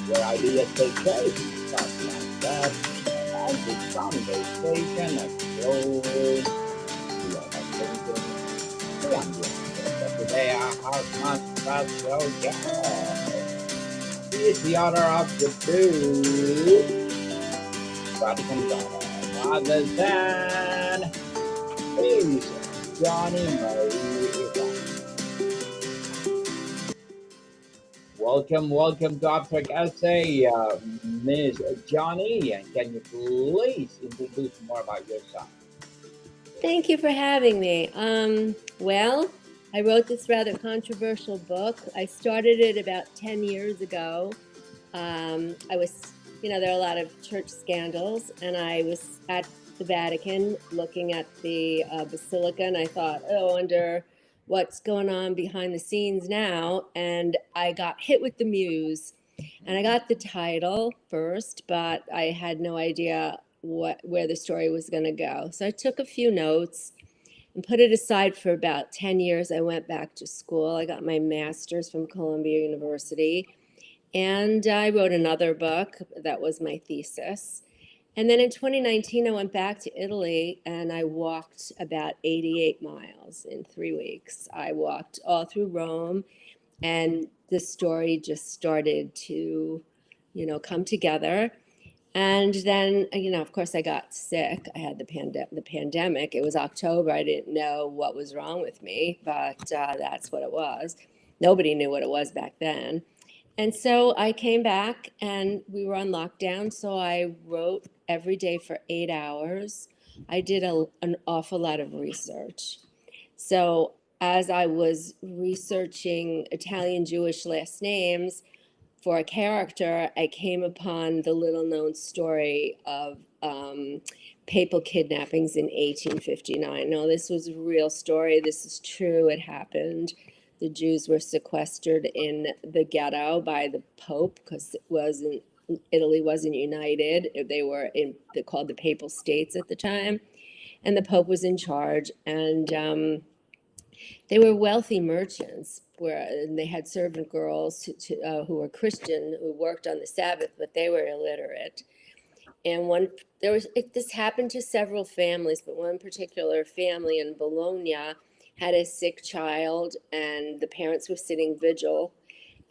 where ideas take shape, thoughts manifest, and this conversation exploring beyond our thinking, beyond the answers. So today I have my special guest. He is the author of the book Vatican Daughter, no other than Miss Joni Marie Iraci. Welcome to Abstract Essay, Miss Johnny. And can you please introduce more about yourself? Thank you for having me. Well, I wrote this rather controversial book. I started it about 10 years ago. I was, there are a lot of church scandals, and I was at the Vatican looking at the basilica, and I thought, oh, I wonder what's going on behind the scenes now. And I got hit with the muse, and I got the title first, but I had no idea where the story was going to go. So I took a few notes and put it aside for about 10 years. I went back to school. I got my master's from Columbia University, and I wrote another book that was my thesis. And then in 2019, I went back to Italy and I walked about 88 miles in 3 weeks. I walked all through Rome, and the story just started to, come together. And then, of course, I got sick. I had the pandemic. It was October. I didn't know what was wrong with me, but that's what it was. Nobody knew what it was back then. And so I came back and we were on lockdown. So I wrote every day for 8 hours. I did an awful lot of research. So as I was researching Italian Jewish last names for a character, I came upon the little known story of papal kidnappings in 1859. No, this was a real story. This is true. It happened. The Jews were sequestered in the ghetto by the Pope because Italy wasn't united. They were called the Papal States at the time, and the Pope was in charge. And they were wealthy merchants, and they had servant girls who were Christian who worked on the Sabbath, but they were illiterate. And this happened to several families, but one particular family in Bologna had a sick child, and the parents were sitting vigil,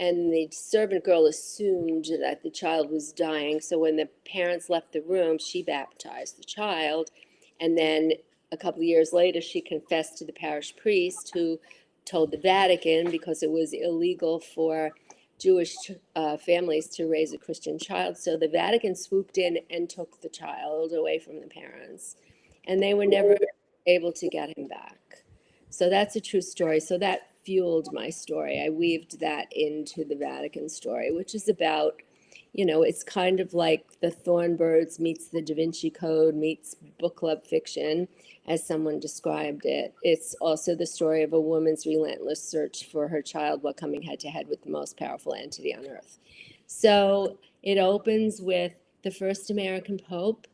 and the servant girl assumed that the child was dying. So when the parents left the room, she baptized the child, and then a couple of years later, she confessed to the parish priest, who told the Vatican, because it was illegal for Jewish families to raise a Christian child. So the Vatican swooped in and took the child away from the parents, and they were never able to get him back. So that's a true story. So that fueled my story. I weaved that into the Vatican story, which is about, it's kind of like the Thornbirds meets the Da Vinci Code meets book club fiction, as someone described it. It's also the story of a woman's relentless search for her child while coming head to head with the most powerful entity on earth. So it opens with the first American Pope.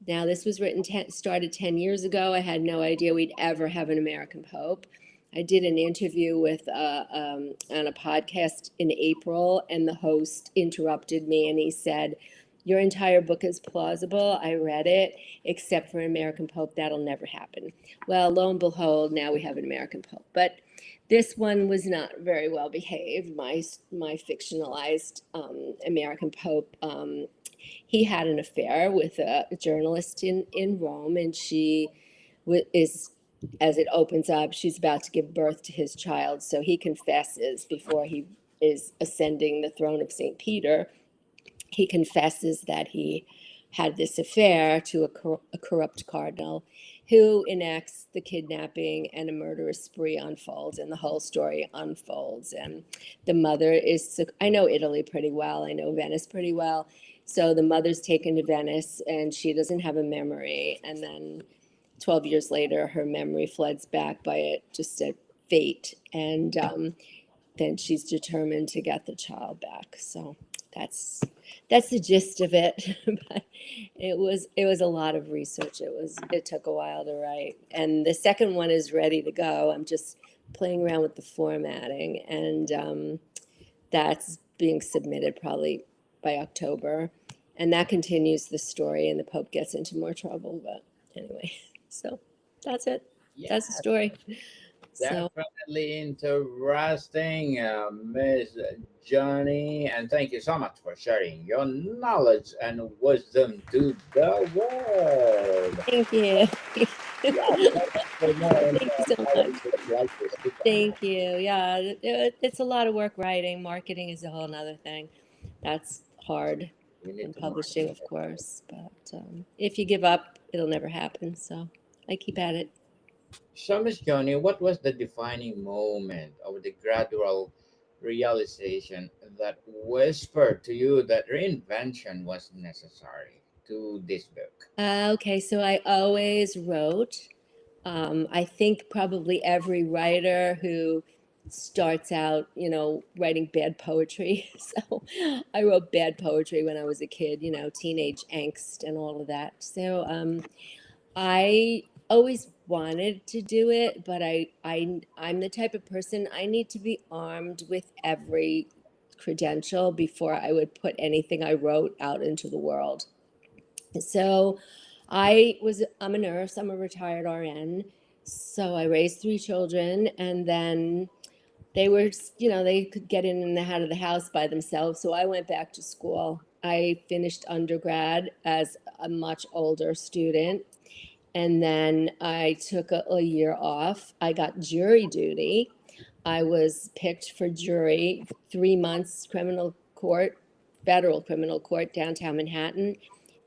Now, this was started 10 years ago. I had no idea we'd ever have an American Pope. I did an interview on a podcast in April, and the host interrupted me, and he said, "Your entire book is plausible. I read it, except for an American Pope. That'll never happen." Well, lo and behold, now we have an American Pope. But this one was not very well behaved. My fictionalized American Pope, he had an affair with a journalist in Rome, and she is, as it opens up, she's about to give birth to his child. So he confesses before he is ascending the throne of St. Peter. He confesses that he had this affair to a corrupt cardinal who enacts the kidnapping, and a murderous spree unfolds, and the whole story unfolds. And the mother I know Italy pretty well. I know Venice pretty well. So the mother's taken to Venice, and she doesn't have a memory. And then 12 years later, her memory floods back by just a fate. And then she's determined to get the child back. So that's the gist of it. But it was a lot of research. It took a while to write. And the second one is ready to go. I'm just playing around with the formatting, and that's being submitted probably by October, and that continues the story, and the Pope gets into more trouble. But anyway, so that's it. That's the Yeah, story. So definitely interesting, Miss Joni, and thank you so much for sharing your knowledge and wisdom to the world. thank you. Yeah, for more info Thank you so about much. it, would you like to speak on Thank that? you. Yeah, it's a lot of work writing. Marketing is a whole nother thing. That's hard. We need And to market publishing, of it. course. But if you give up, it'll never happen. So I keep at it. So, Miss Joni, what was the defining moment of the gradual realization that whispered to you that reinvention was necessary to this book? Okay, so I always wrote. I think probably every writer who starts out, writing bad poetry. So I wrote bad poetry when I was a kid, teenage angst and all of that. So I always wanted to do it, but I'm the type of person I need to be armed with every credential before I would put anything I wrote out into the world. So I'm a nurse, I'm a retired RN. So I raised three children, and then they were, they could get in and out of the house by themselves. So I went back to school. I finished undergrad as a much older student. And then I took a year off. I got jury duty. I was picked for jury, 3 months criminal court, federal criminal court, downtown Manhattan.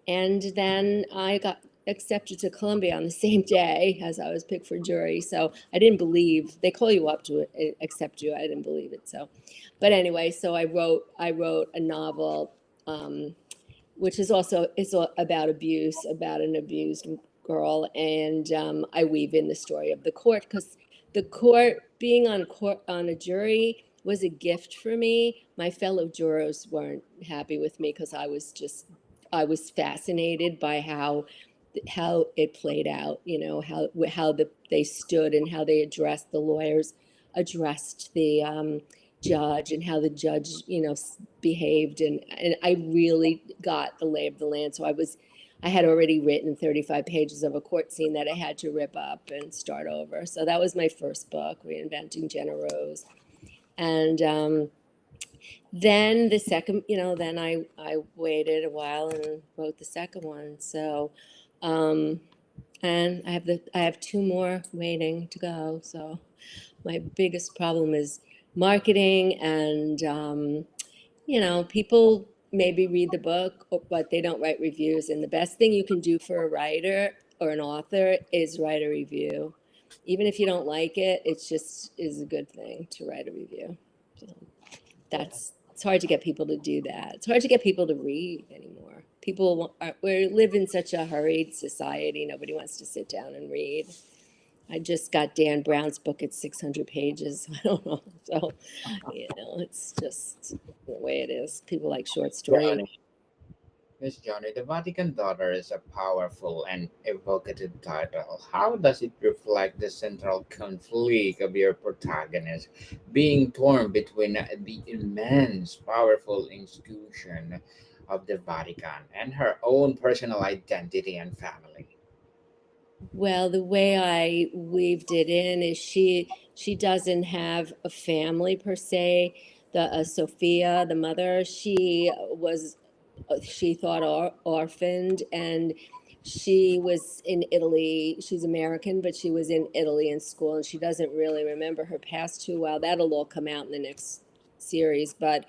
And then I got accepted to Columbia on the same day as I was picked for jury. So I didn't believe they call you up to accept you. I didn't believe it. So, but anyway, so I wrote a novel, which is also about abuse, about an abused girl, and I weave in the story of the court, because the court, being on court on a jury, was a gift for me. My fellow jurors weren't happy with me because I was fascinated by how it played out. They stood and how they addressed the lawyers, addressed the judge, and how the judge behaved, and I really got the lay of the land. So I had already written 35 pages of a court scene that I had to rip up and start over. So that was my first book, Reinventing Jenna Rose. And then the second, then I waited a while and wrote the second one. So um and I have two more waiting to go. So my biggest problem is marketing, and people maybe read the book, but they don't write reviews. And the best thing you can do for a writer or an author is write a review. Even if you don't like it, it's just is a good thing to write a review. So it's hard to get people to do that. It's hard to get people to read anymore. We live in such a hurried society. Nobody wants to sit down and read. I just got Dan Brown's book at 600 pages. I don't know. So, it's just the way it is. People like short stories. Johnny, Miss Johnny, the Vatican Daughter is a powerful and evocative title. How does it reflect the central conflict of your protagonist, being torn between the immense, powerful institution of the Vatican and her own personal identity and family? Well, the way I weaved it in is she doesn't have a family per se. The Sophia, the mother, she thought orphaned, and she was in Italy. She's American, but she was in Italy in school, and she doesn't really remember her past too well. That'll all come out in the next series. But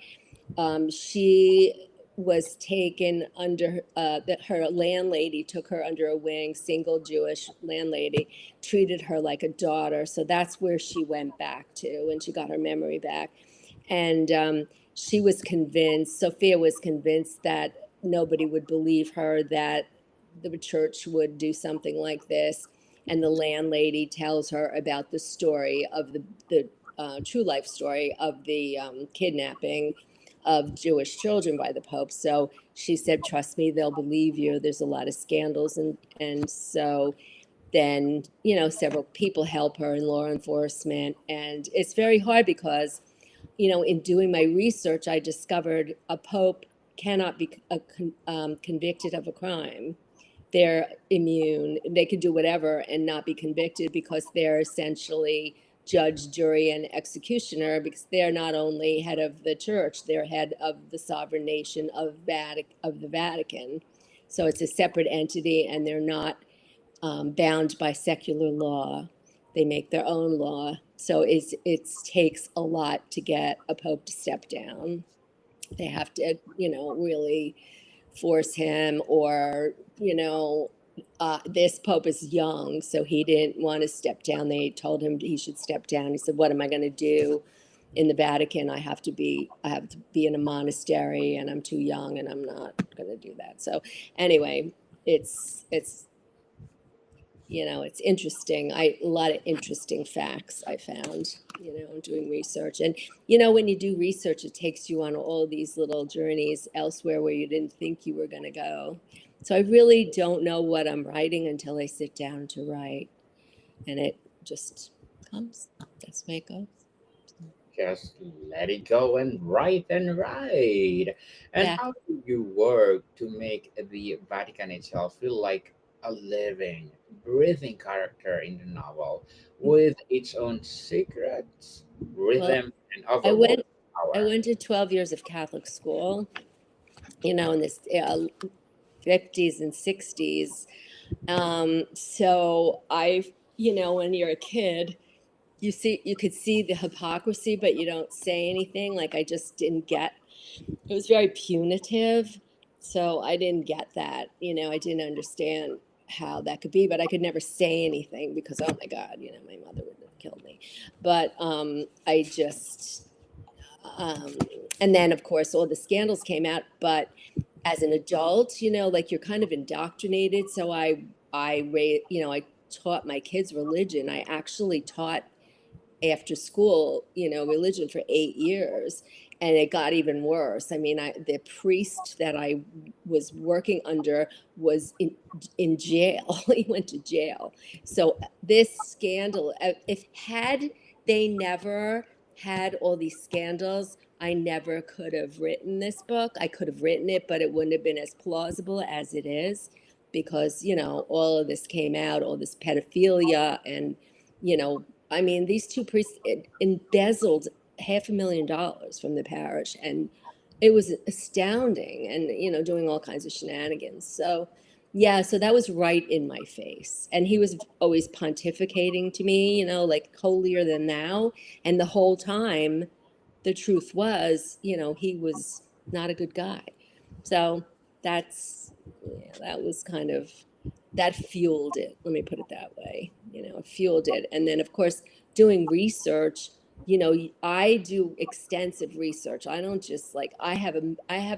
she was taken under, that her landlady took her under a wing, single Jewish landlady, treated her like a daughter. So that's where she went back to when she got her memory back. And she was convinced, Sophia was convinced that nobody would believe her, that the church would do something like this. And the landlady tells her about the story of the true life story of the kidnapping of Jewish children by the Pope. So she said, "Trust me, they'll believe you. There's a lot of scandals." And so then, several people help her in law enforcement. And it's very hard because, in doing my research, I discovered a Pope cannot be convicted of a crime. They're immune. They could do whatever and not be convicted because they're essentially judge, jury, and executioner, because they're not only head of the church, they're head of the sovereign nation of the Vatican. So it's a separate entity, and they're not bound by secular law. They make their own law. So it takes a lot to get a pope to step down. They have to, really force him, or, this pope is young, so he didn't want to step down. They told him he should step down. He said, what am I going to do in the Vatican? I have to be in a monastery, and I'm too young, and I'm not going to do that. So anyway, it's it's interesting. A lot of interesting facts I found, doing research. And, when you do research, it takes you on all these little journeys elsewhere where you didn't think you were going to go. So I really don't know what I'm writing until I sit down to write. And it just comes. That's the way it goes. Just let it go and write and write. And Yeah. how do you work to make the Vatican itself feel like a living, breathing character in the novel with its own secrets, Well, rhythm, and I overwhelming went I power? went to 12 years of Catholic school, in this 50s and 60s. So when you're a kid, you could see the hypocrisy, but you don't say anything. Like, I just didn't get, it was very punitive. So I didn't get that, I didn't understand how that could be, but I could never say anything because, oh my God, my mother would have killed me. But I just, um, and then of course all the scandals came out, but as an adult, like, you're kind of indoctrinated. So I taught my kids religion. I actually taught after school, religion for 8 years, and it got even worse. I mean, the priest that I was working under was in jail. He went to jail. So this scandal, if had they never had all these scandals, I never could have written this book. I could have written it, but it wouldn't have been as plausible as it is, because, all of this came out, all this pedophilia, and, I mean, these two priests embezzled $500,000 from the parish, and it was astounding, and, doing all kinds of shenanigans. So, yeah, so that was right in my face. And he was always pontificating to me, like, holier than thou. And the whole time, the truth was, he was not a good guy. So that was kind of, that fueled it. Let me put it that way. It fueled it. And then, of course, doing research, I do extensive research. I don't just, like, I have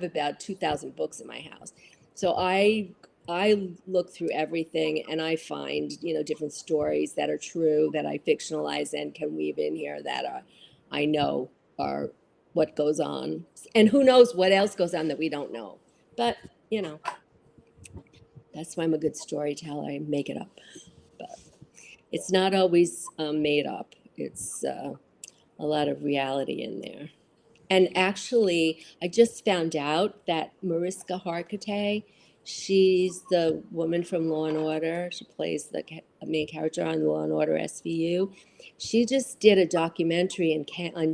about 2,000 books in my house. So I look through everything, and I find, different stories that are true, that I fictionalize and can weave in here, that I know are what goes on. And who knows what else goes on that we don't know. But, that's why I'm a good storyteller. I make it up. But it's not always made up. It's a lot of reality in there. And actually, I just found out that Mariska Hargitay, she's the woman from Law and Order. She plays the main character on Law and Order SVU. She just did a documentary in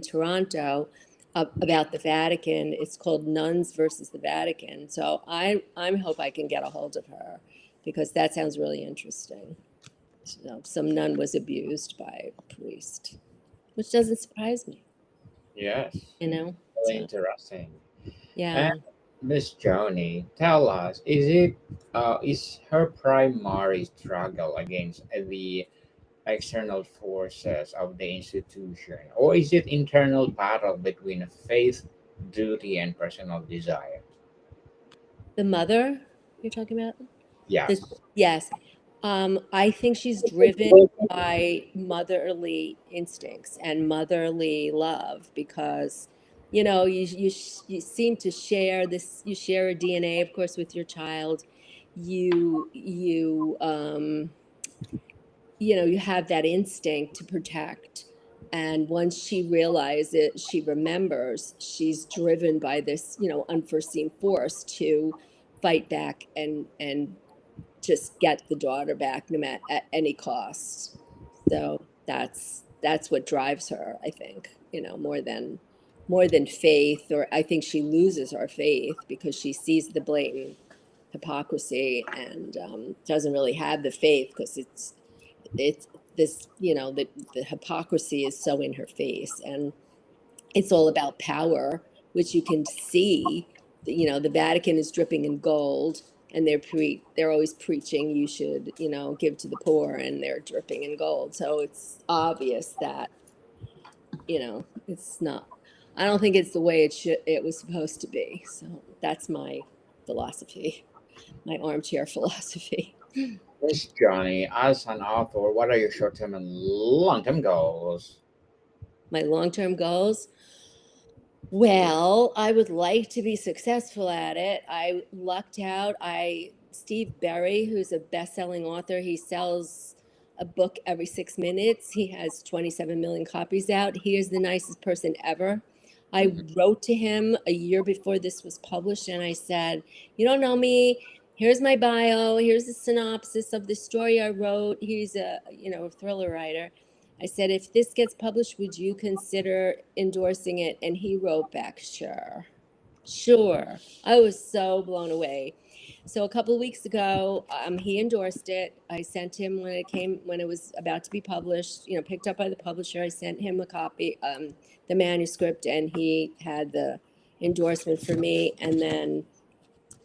Toronto about the Vatican. It's called Nuns versus the Vatican. So I hope I can get a hold of her, because that sounds really interesting. So some nun was abused by a priest, which doesn't surprise me, Yes, you know? very So, interesting. And yeah. Miss Joni, tell us, is her primary struggle against the external forces of the institution, or is it internal battle between faith, duty, and personal desire? The mother you're talking about? This, Yes. yes. I think she's driven by motherly instincts and motherly love, because, you seem to share this, you share a DNA, of course, with your child. You have that instinct to protect. And once she realizes, she remembers, she's driven by this, unforeseen force to fight back and just get the daughter back no matter at any cost. So that's what drives her, I think, more than faith, or I think she loses her faith because she sees the blatant hypocrisy and doesn't really have the faith because it's this, the hypocrisy is so in her face, and it's all about power, which you can see. The Vatican is dripping in gold, and they're always preaching you should, give to the poor, and they're dripping in gold. So it's obvious that, it's not. I don't think it's the way it was supposed to be. So that's my philosophy, my armchair philosophy. Miss Joni, as an author, what are your short-term and long-term goals? My long-term goals. Well, I would like to be successful at it. I lucked out. Steve Berry, who's a best-selling author, he sells a book every 6 minutes. He has 27 million copies out. He is the nicest person ever. I Mhm. wrote to him a year before this was published, and I said, "You don't know me. Here's my bio. Here's a synopsis of the story I wrote." He's a thriller writer. I said, "If this gets published, would you consider endorsing it?" And he wrote back, "Sure, sure." I was so blown away. So a couple of weeks ago, he endorsed it. I sent him when it was about to be published, picked up by the publisher. I sent him a copy, the manuscript, and he had the endorsement for me. And then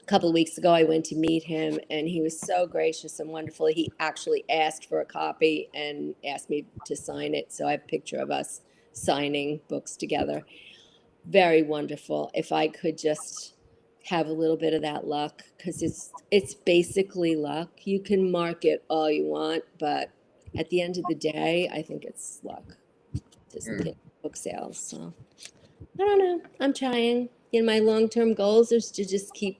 a couple of weeks ago, I went to meet him, and he was so gracious and wonderful. He actually asked for a copy and asked me to sign it. So I have a picture of us signing books together. Very wonderful. If I could just have a little bit of that luck, because it's basically luck. You can market all you want, but at the end of the day, I think it's luck. Just Mm. book sales. So I don't know. I'm trying. My long-term goals is to just keep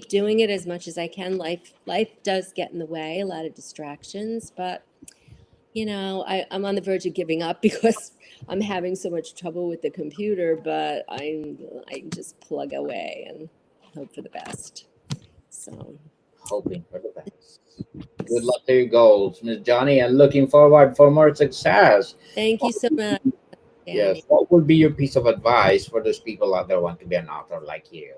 doing it as much as I can. Life does get in the way, a lot of distractions, but I'm on the verge of giving up because I'm having so much trouble with the computer, but I can just plug away and hope for the best. So Hoping for the best. Good luck to your goals, Miss Johnny, and looking forward for more success. thank you What so much, Yes, Danny. what would be your piece of advice for those people out there who want to be an author like you?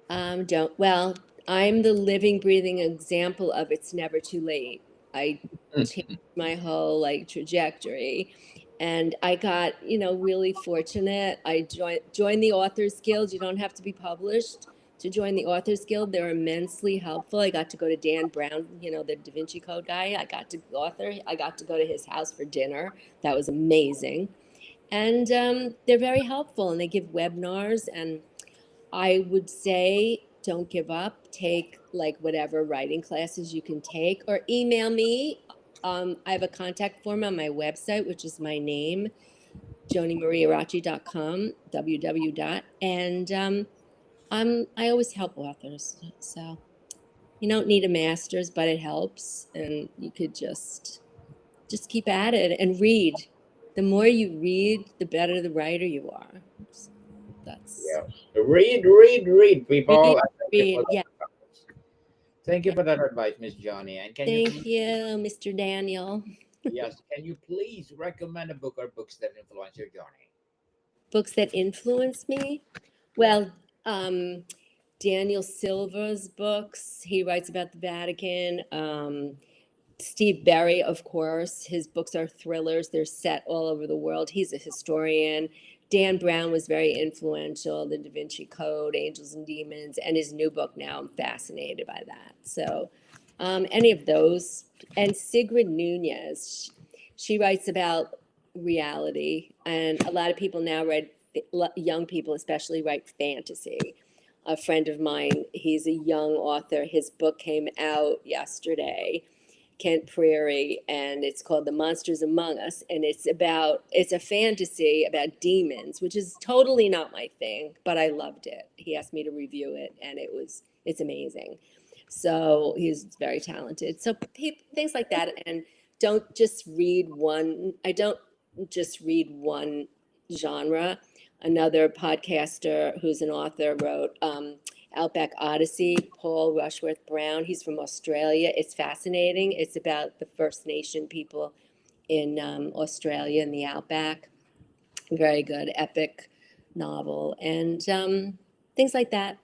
Don't well, I'm the living, breathing example of it's never too late. I changed Mm. my whole trajectory, and I got, really fortunate. I joined the Authors Guild. You don't have to be published to join the Authors Guild. They're immensely helpful. I got to go to Dan Brown, the Da Vinci Code guy. I got to go to his house for dinner. That was amazing. And they're very helpful, and they give webinars. And I would say don't give up. Take whatever writing classes you can take, or email me. I have a contact form on my website, which is my name, JoniMarieIraci.com, www. And I always help authors. So you don't need a master's, but it helps, and you could just keep at it and read. The more you read, the better the writer you are. So that's Yes. Read, read, people. And thank you for read. that Yeah. advice. Thank you for that advice, Miss Johnny. And can you Thank please, you, Mr. Daniel. yes, can you please recommend a book or books that influence your journey? Books that influence me? Yeah. Well, Daniel Silva's books. He writes about the Vatican. Steve Berry, of course, his books are thrillers. They're set all over the world. He's a historian. Dan Brown was very influential, The Da Vinci Code, Angels and Demons, and his new book now, I'm fascinated by that. So any of those. And Sigrid Nunez, she writes about reality, and a lot of people now young people especially, write fantasy. A friend of mine, he's a young author. His book came out yesterday, Kent Prairie, and it's called The Monsters Among Us, and it's a fantasy about demons, which is totally not my thing, but I loved it. He asked me to review it, and it's amazing. So he's very talented. So things like that, and don't just read one. I don't. just read one genre. Another podcaster who's an author wrote Outback Odyssey, Paul Rushworth Brown. He's from Australia. It's fascinating. It's about the First Nation people in Australia in the Outback. Very good, epic novel, and things like that.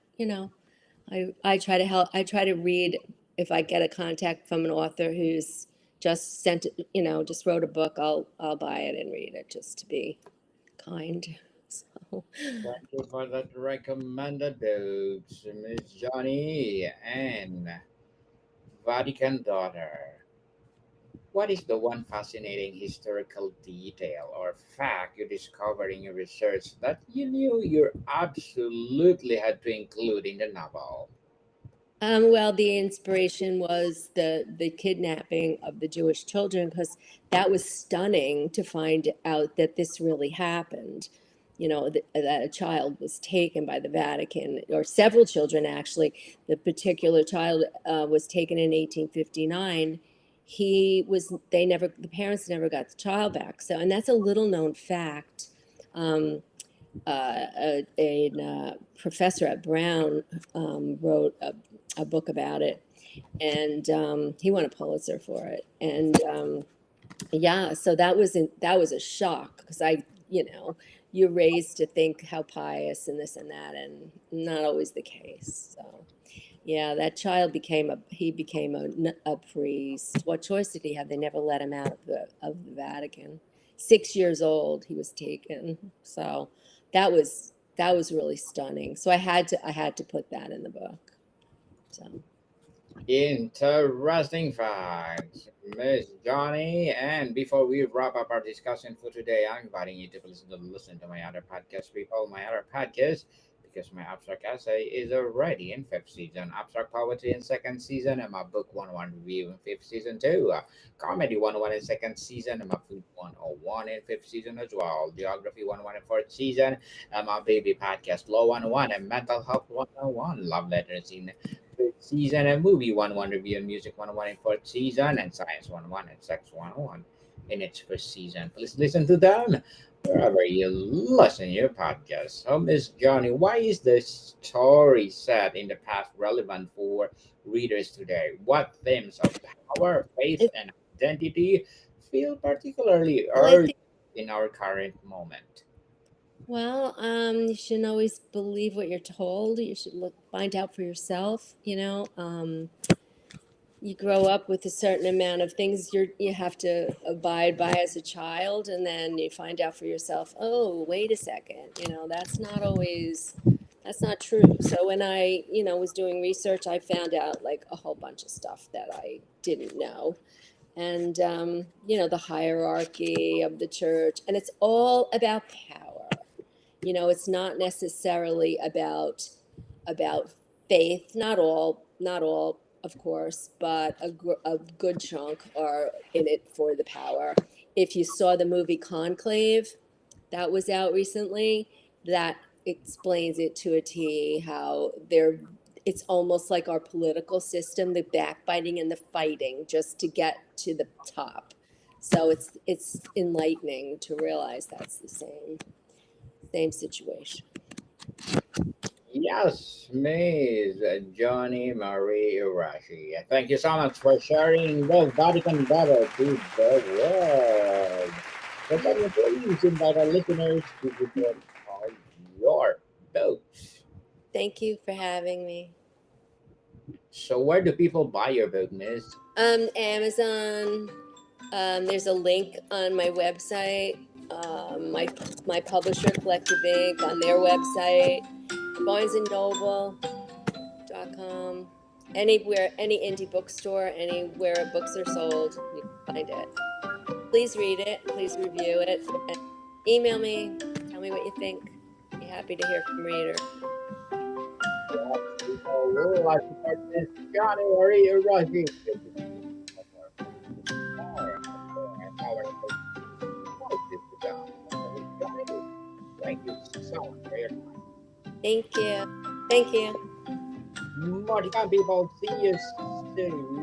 I try to help. I try to read if I get a contact from an author who's just sent, just wrote a book. I'll buy it and read it just to be kind. So, Thank you for that recommended books, Miss Johnny and Vatican Daughter. What is the one fascinating historical detail or fact you discovered in your research that you knew you absolutely had to include in the novel? well, the inspiration was the kidnapping of the Jewish children because that was stunning to find out that this really happened. That a child was taken by the Vatican, or several children actually. The particular child was taken in 1859. The parents never got the child back. So, and that's a little known fact. Um, a professor at Brown wrote a book about it, and he won a Pulitzer for it. And yeah, so that was a shock because you're raised to think how pious and this and that, and not always the case. So yeah, that child became a priest. What choice did he have? They never let him out of the Vatican. 6 years old, he was taken. So that was really stunning. So I had to put that in the book. So Interesting facts, Miss Johnny. And before we wrap up our discussion for today, I'm inviting you to listen to my other podcast, people. My other podcast, because my abstract essay is already in fifth season, abstract poetry in second season, and my book 101 review in fifth season too. Comedy 101 in second season, and my food 101 in fifth season as well. Geography 101 in fourth season, and my baby podcast Law 101 and mental health 101. Love letters in fifth season, and movie 101 review and music 101 in fourth season, and science 101 and sex 101 in its first season. Please listen to them wherever you listen to your podcast. So, Miss Johnny, why is the story set in the past relevant for readers today? What themes of power, faith, it, and identity feel particularly well, I urgent think in our current moment? you shouldn't always believe what you're told. You should find out for yourself. You grow up with a certain amount of things you have to abide by as a child, and then you find out for yourself, oh, wait a second, that's not true. So when I was doing research, I found out like a whole bunch of stuff that I didn't know. And the hierarchy of the church, and it's all about power. It's not necessarily about faith. Not all, of course, but a good chunk are in it for the power. If you saw the movie Conclave that was out recently, that explains it to a T, how it's almost like our political system, the backbiting and the fighting just to get to the top. So it's enlightening to realize that's the same situation. Yes, Miss Joni Marie Iraci. Thank you so much for sharing the Vatican Daughter to the world. So can you please invite our listeners to visit all your books? Thank you for having me. So where do people buy your book, Miss? Amazon. There's a link on my website. My publisher, Collective Ink, on their website. BarnesandNoble.com. Anywhere, any indie bookstore, anywhere books are sold, you can find it. Please read it. Please review it. And email me. Tell me what you think. Be happy to hear from readers. Yes, people will like to support Miss Joni Marie Iraci. More out there and powerful voices to come. So Miss Joni, thank you so much for your time. Thank you. Thank you. More to come, people. See you soon.